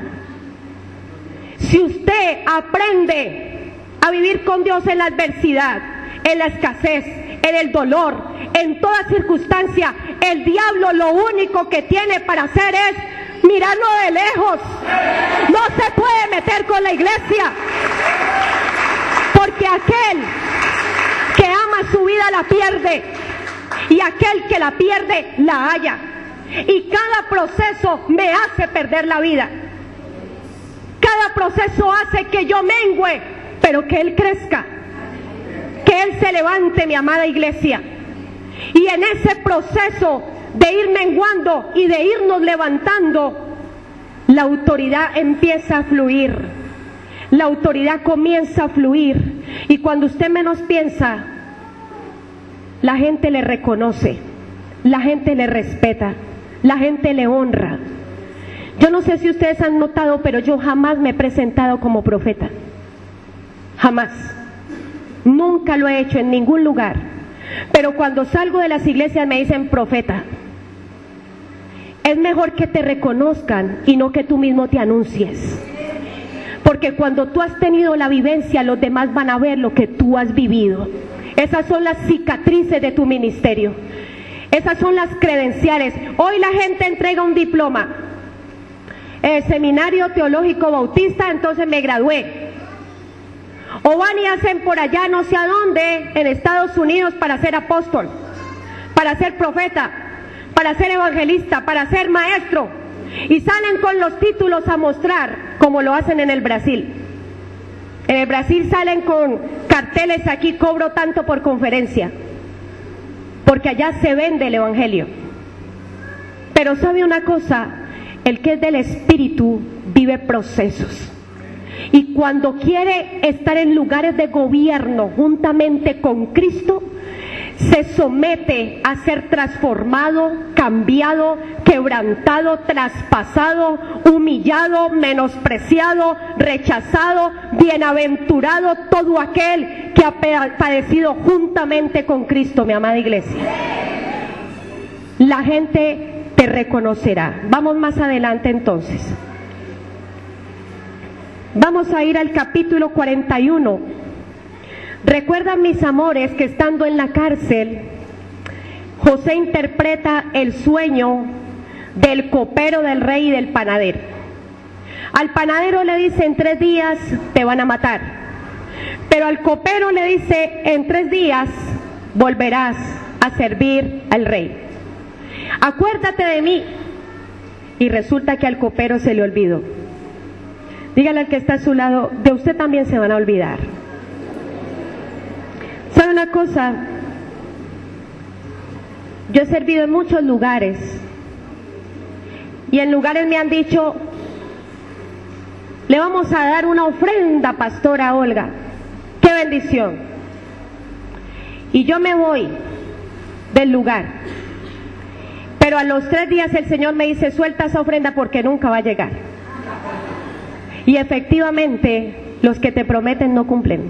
Si usted aprende a vivir con Dios en la adversidad, en la escasez, en el dolor, en toda circunstancia, el diablo lo único que tiene para hacer es mirarlo de lejos. No se puede meter con la iglesia, porque aquel que ama su vida la pierde, y aquel que la pierde la halla. Y cada proceso me hace perder la vida. Cada proceso hace que yo mengüe, pero que Él crezca, que Él se levante, mi amada iglesia. Y en ese proceso de ir menguando y de irnos levantando, la autoridad empieza a fluir. La autoridad comienza a fluir. Y cuando usted menos piensa, la gente le reconoce, la gente le respeta, la gente le honra. Yo no sé si ustedes han notado, pero yo jamás me he presentado como profeta. Jamás. Nunca lo he hecho en ningún lugar. Pero cuando salgo de las iglesias me dicen profeta. Es mejor que te reconozcan y no que tú mismo te anuncies. Porque cuando tú has tenido la vivencia, los demás van a ver lo que tú has vivido. Esas son las cicatrices de tu ministerio. Esas son las credenciales. Hoy la gente entrega un diploma. Seminario Teológico Bautista, entonces me gradué. O van y hacen por allá no sé a dónde, en Estados Unidos, para ser apóstol, para ser profeta, para ser evangelista, para ser maestro. Y salen con los títulos a mostrar, como lo hacen en el Brasil. En el Brasil salen con carteles, aquí cobro tanto por conferencia, porque allá se vende el evangelio. Pero sabe una cosa, el que es del Espíritu vive procesos. Y cuando quiere estar en lugares de gobierno juntamente con Cristo, se somete a ser transformado, cambiado, quebrantado, traspasado, humillado, menospreciado, rechazado, bienaventurado todo aquel que ha padecido juntamente con Cristo, mi amada iglesia. La gente te reconocerá. Vamos más adelante entonces. Vamos a ir al capítulo 41. Recuerdan, mis amores, que estando en la cárcel, José interpreta el sueño del copero del rey y del panadero. Al panadero le dice, en 3 días te van a matar. Pero al copero le dice, en 3 días volverás a servir al rey. Acuérdate de mí. Y resulta que al copero se le olvidó. Dígale al que está a su lado, de usted también se van a olvidar. ¿Sabe una cosa? Yo he servido en muchos lugares y en lugares me han dicho, le vamos a dar una ofrenda, pastora Olga. ¡Qué bendición! Y yo me voy del lugar. Pero a los 3 días el Señor me dice, suelta esa ofrenda porque nunca va a llegar. Y efectivamente, los que te prometen no cumplen.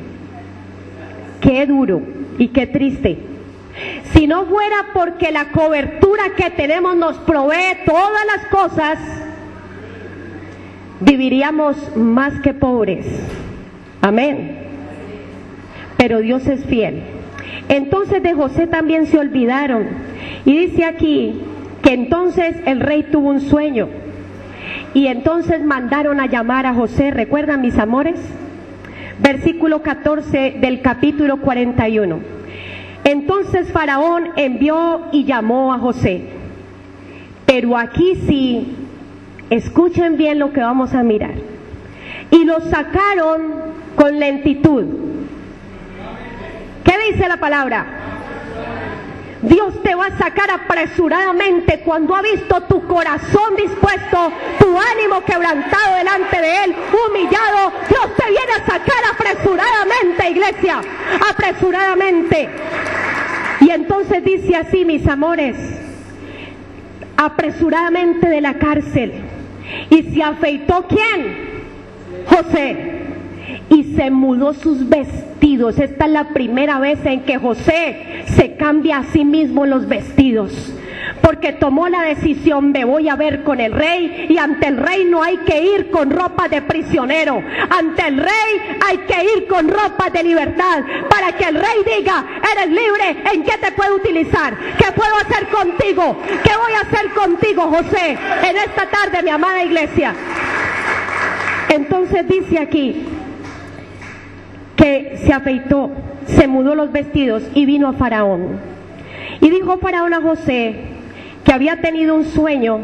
Qué duro y qué triste. Si no fuera porque la cobertura que tenemos nos provee todas las cosas, viviríamos más que pobres. Amén. Pero Dios es fiel. Entonces de José también se olvidaron. Y dice aquí que entonces el rey tuvo un sueño. Y entonces mandaron a llamar a José. ¿Recuerdan, mis amores? Versículo 14 del capítulo 41. Entonces Faraón envió y llamó a José. Pero aquí sí, escuchen bien lo que vamos a mirar. Y lo sacaron con lentitud. ¿Qué dice la palabra? Dios te va a sacar apresuradamente cuando ha visto tu corazón dispuesto, tu ánimo quebrantado delante de Él, humillado. Dios te viene a sacar apresuradamente, iglesia, apresuradamente. Y entonces dice así, mis amores, apresuradamente de la cárcel. Y se afeitó, ¿quién? José. Y se mudó sus vestidos. Esta es la primera vez en que José se cambia a sí mismo los vestidos, porque tomó la decisión, me voy a ver con el rey, y ante el rey no hay que ir con ropa de prisionero, ante el rey hay que ir con ropa de libertad, para que el rey diga, eres libre, ¿en qué te puedo utilizar? ¿Qué puedo hacer contigo? ¿Qué voy a hacer contigo, José, en esta tarde, mi amada iglesia? Entonces dice aquí que se afeitó, se mudó los vestidos y vino a Faraón. Y dijo Faraón a José que había tenido un sueño,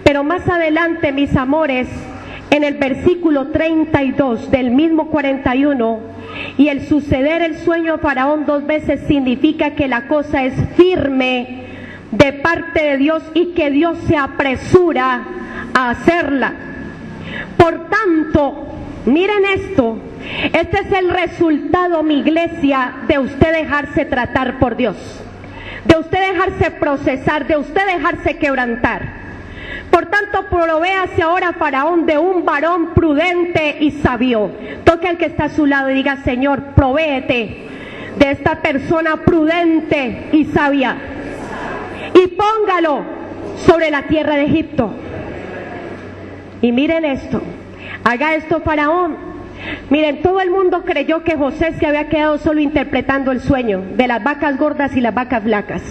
pero más adelante, mis amores, en el versículo 32 del mismo 41, y el suceder el sueño a Faraón 2 veces significa que la cosa es firme de parte de Dios y que Dios se apresura a hacerla. Por tanto, miren esto, este es el resultado, mi iglesia, de usted dejarse tratar por Dios, de usted dejarse procesar, de usted dejarse quebrantar. Por tanto, provéase ahora Faraón de un varón prudente y sabio. Toque al que está a su lado y diga, Señor, provéete de esta persona prudente y sabia, y póngalo sobre la tierra de Egipto. Y miren esto, haga esto Faraón. Miren, todo el mundo creyó que José se había quedado solo interpretando el sueño de las vacas gordas y las vacas flacas.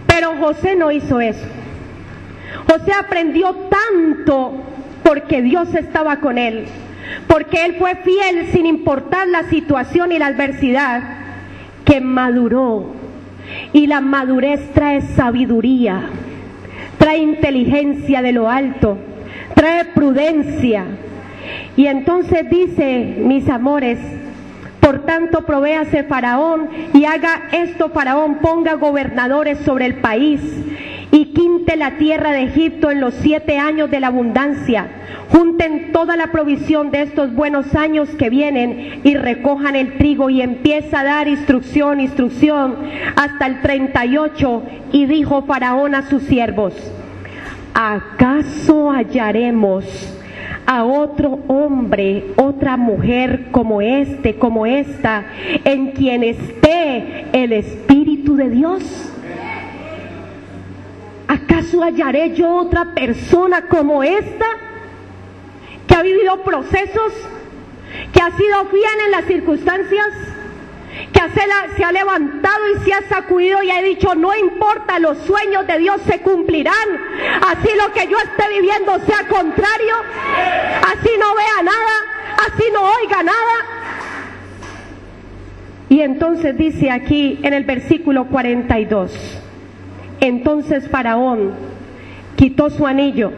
Pero José no hizo eso. José aprendió tanto porque Dios estaba con él, porque él fue fiel sin importar la situación y la adversidad, que maduró. Y la madurez trae sabiduría, trae inteligencia de lo alto, trae prudencia. Y entonces dice, mis amores, por tanto provéase Faraón y haga esto Faraón, ponga gobernadores sobre el país y quinte la tierra de Egipto en los 7 años de la abundancia. Junten toda la provisión de estos buenos años que vienen y recojan el trigo. Y empieza a dar instrucción hasta el 38. Y dijo Faraón a sus siervos, ¿acaso hallaremos a otro hombre, otra mujer como esta, en quien esté el Espíritu de Dios? ¿Acaso hallaré yo otra persona como esta, que ha vivido procesos, que ha sido fiel en las circunstancias, que se ha levantado y se ha sacudido y ha dicho, no importa, los sueños de Dios se cumplirán, así lo que yo esté viviendo sea contrario, así no vea nada, así no oiga nada? Y entonces dice aquí en el versículo 42, entonces Faraón quitó su anillo.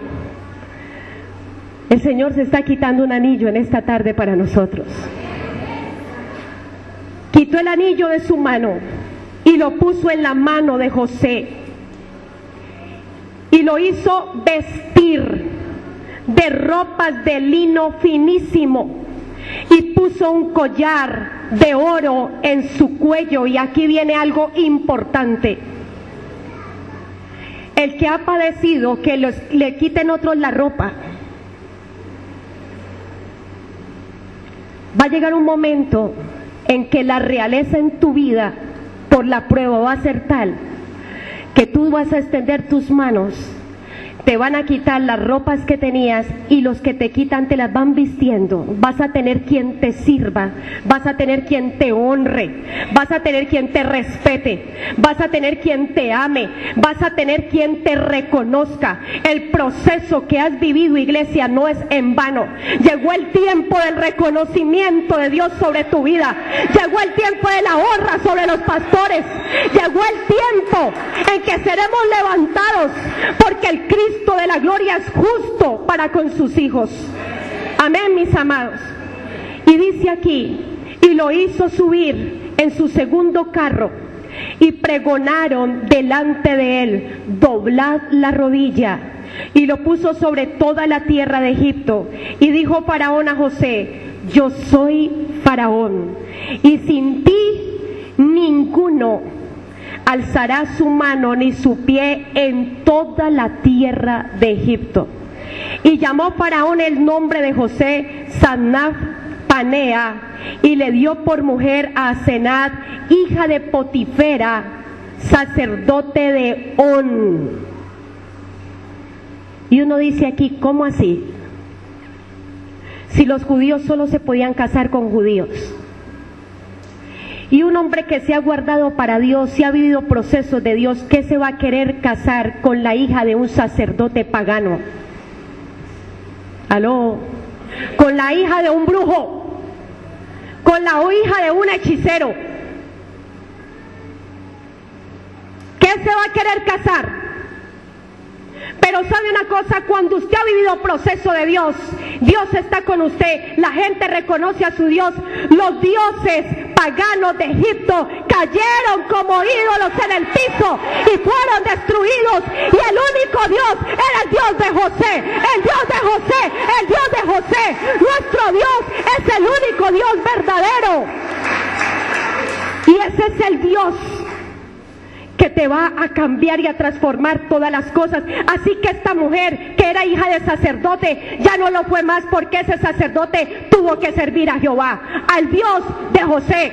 El Señor se está quitando un anillo en esta tarde para nosotros. Quitó el anillo de su mano y lo puso en la mano de José. Y y lo hizo vestir de ropas de lino finísimo y puso un collar de oro en su cuello. Y aquí viene algo importante. El que ha padecido que le quiten otros la ropa, va a llegar un momento en que la realeza en tu vida por la prueba va a ser tal que tú vas a extender tus manos, te van a quitar las ropas que tenías y los que te quitan te las van vistiendo. Vas a tener quien te sirva, vas a tener quien te honre, vas a tener quien te respete, vas a tener quien te ame, vas a tener quien te reconozca. El proceso que has vivido, iglesia, no es en vano. Llegó el tiempo del reconocimiento de Dios sobre tu vida. Llegó el tiempo de la honra sobre los pastores. Llegó el tiempo en que seremos levantados, porque el Cristo de la gloria es justo para con sus hijos. Amén, mis amados. Y dice aquí, y lo hizo subir en su segundo carro, y pregonaron delante de él: doblad la rodilla. Y lo puso sobre toda la tierra de Egipto. Y dijo Faraón a José: yo soy Faraón, y sin ti ninguno alzará su mano ni su pie en toda la tierra de Egipto. Y llamó Faraón el nombre de José Zaphnath Panea, y le dio por mujer a Asenat, hija de Potifera, sacerdote de On. Y uno dice aquí, ¿cómo así? Si los judíos solo se podían casar con judíos. Y un hombre que se ha guardado para Dios, si ha vivido procesos de Dios, ¿qué se va a querer casar con la hija de un sacerdote pagano? ¿Aló? Con la hija de un brujo, con la hija de un hechicero. ¿Qué se va a querer casar? Pero sabe una cosa, cuando usted ha vivido proceso de Dios, Dios está con usted, la gente reconoce a su Dios. Los dioses paganos de Egipto cayeron como ídolos en el piso y fueron destruidos, y el único Dios era el Dios de José, el Dios de José, el Dios de José. Nuestro Dios es el único Dios verdadero, y ese es el Dios que te va a cambiar y a transformar todas las cosas. Así que esta mujer, que era hija de sacerdote, ya no lo fue más, porque ese sacerdote tuvo que servir a Jehová, al Dios de José,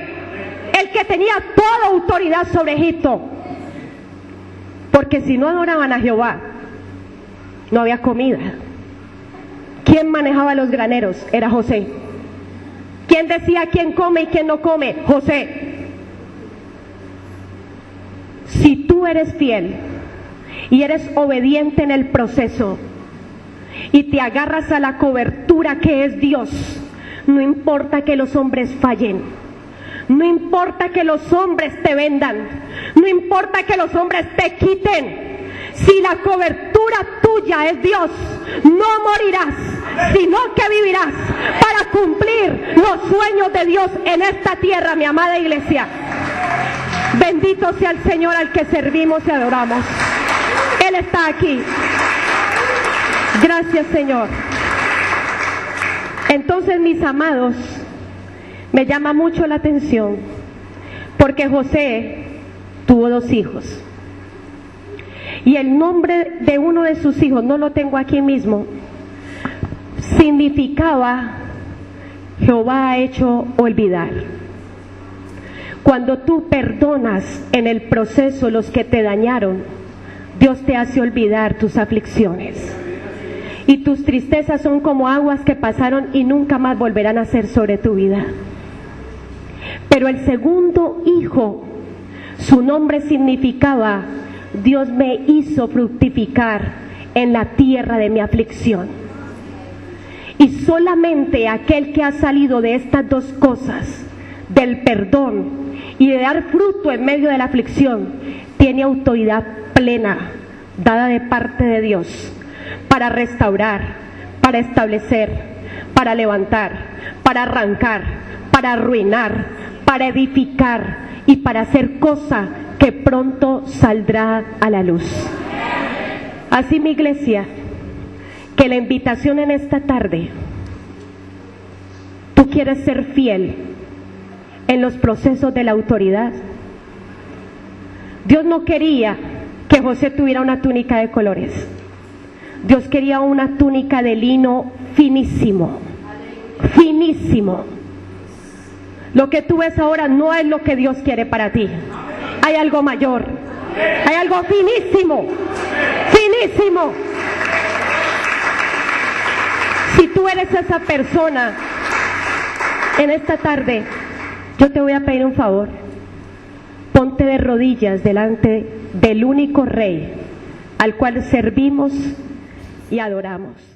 el que tenía toda autoridad sobre Egipto. Porque si no adoraban a Jehová, no había comida. ¿Quién manejaba los graneros? Era José. ¿Quién decía quién come y quién no come? José. Si tú eres fiel y eres obediente en el proceso y te agarras a la cobertura que es Dios, no importa que los hombres fallen, no importa que los hombres te vendan, no importa que los hombres te quiten. Si la cobertura tuya es Dios, no morirás, sino que vivirás para cumplir los sueños de Dios en esta tierra, mi amada iglesia. Bendito sea el Señor al que servimos y adoramos. Él está aquí. Gracias, Señor. Entonces, mis amados, me llama mucho la atención, porque José tuvo 2 hijos. Y el nombre de uno de sus hijos, no lo tengo aquí mismo, significaba: Jehová ha hecho olvidar. Cuando tú perdonas en el proceso los que te dañaron, Dios te hace olvidar tus aflicciones. Y tus tristezas son como aguas que pasaron y nunca más volverán a ser sobre tu vida. Pero el segundo hijo, su nombre significaba: Dios me hizo fructificar en la tierra de mi aflicción. Y solamente aquel que ha salido de estas 2 cosas, del perdón y de dar fruto en medio de la aflicción, tiene autoridad plena dada de parte de Dios para restaurar, para establecer, para levantar, para arrancar, para arruinar, para edificar y para hacer cosa que pronto saldrá a la luz. Así, mi iglesia, que la invitación en esta tarde, tú quieres ser fiel en los procesos de la autoridad. Dios no quería que José tuviera una túnica de colores. Dios quería una túnica de lino finísimo, finísimo. Lo que tú ves ahora no es lo que Dios quiere para ti. Hay algo mayor, hay algo finísimo, finísimo. Si tú eres esa persona, en esta tarde, yo te voy a pedir un favor. Ponte de rodillas delante del único Rey al cual servimos y adoramos.